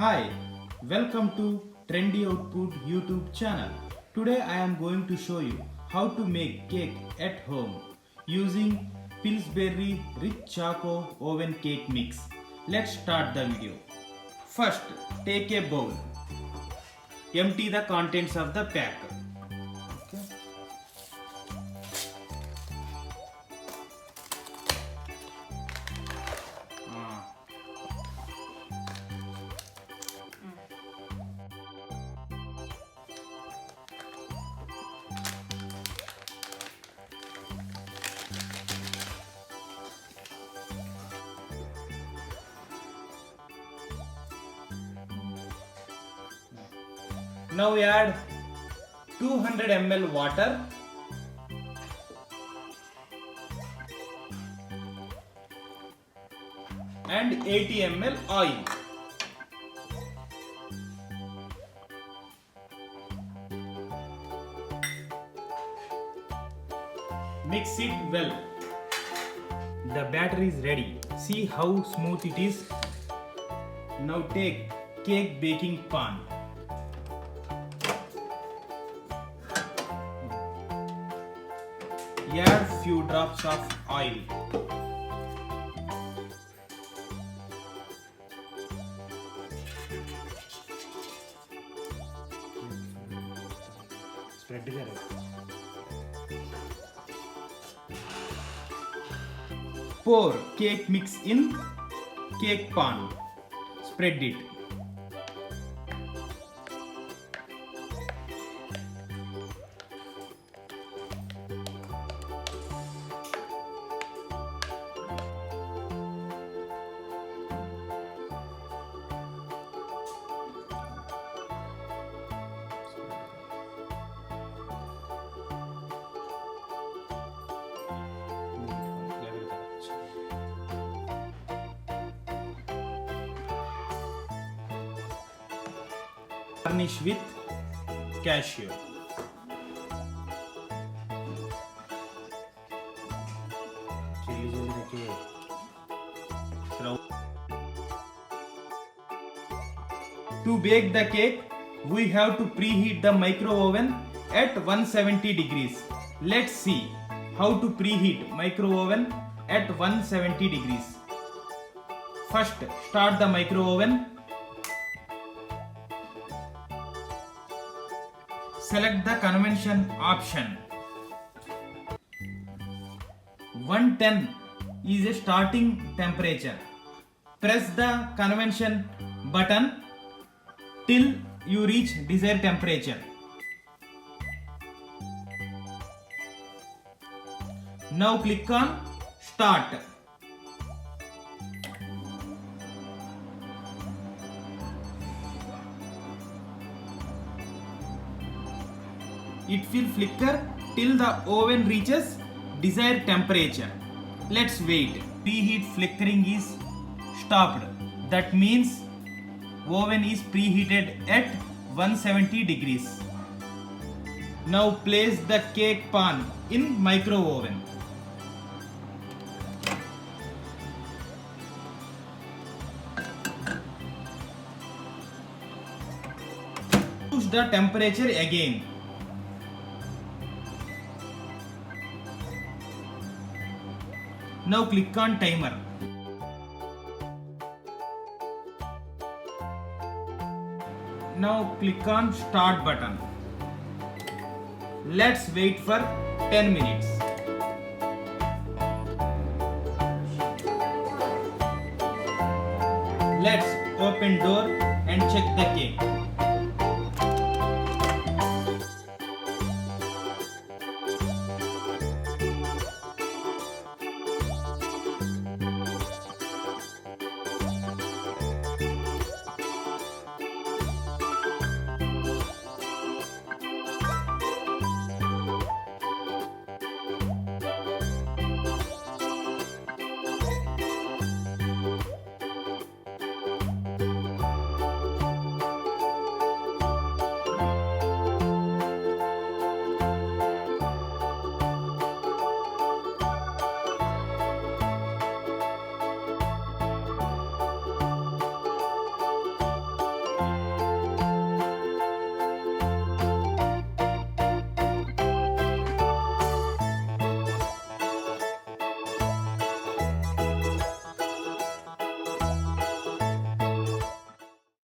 Hi, welcome to Trendy Output YouTube channel. Today I am going to show you how to make cake at home using Pillsbury Rich Choco Oven Cake Mix. Let's start the video. First, take a bowl. Empty the contents of the pack. Okay. Now add 200 ml water and 80 ml oil. Mix it well. The batter is ready. See how smooth it is. Now take cake baking pan. Add few drops of oil. Spread it. Pour cake mix in cake pan. Spread it. Garnish with cashew. To bake the cake, we have to preheat the micro oven at 170 degrees. Let's see how to preheat micro oven at 170 degrees. First, start the micro oven. Select the convention option. 110 is a starting temperature. Press the convention button till you reach desired temperature. Now click on Start. It will flicker till the oven reaches desired temperature. Let's wait. Preheat flickering is stopped. That means oven is preheated at 170 degrees. Now place the cake pan in micro oven. Push the temperature again. Now click on timer. Now click on Start button. Let's wait for 10 minutes. Let's open door and check the cake.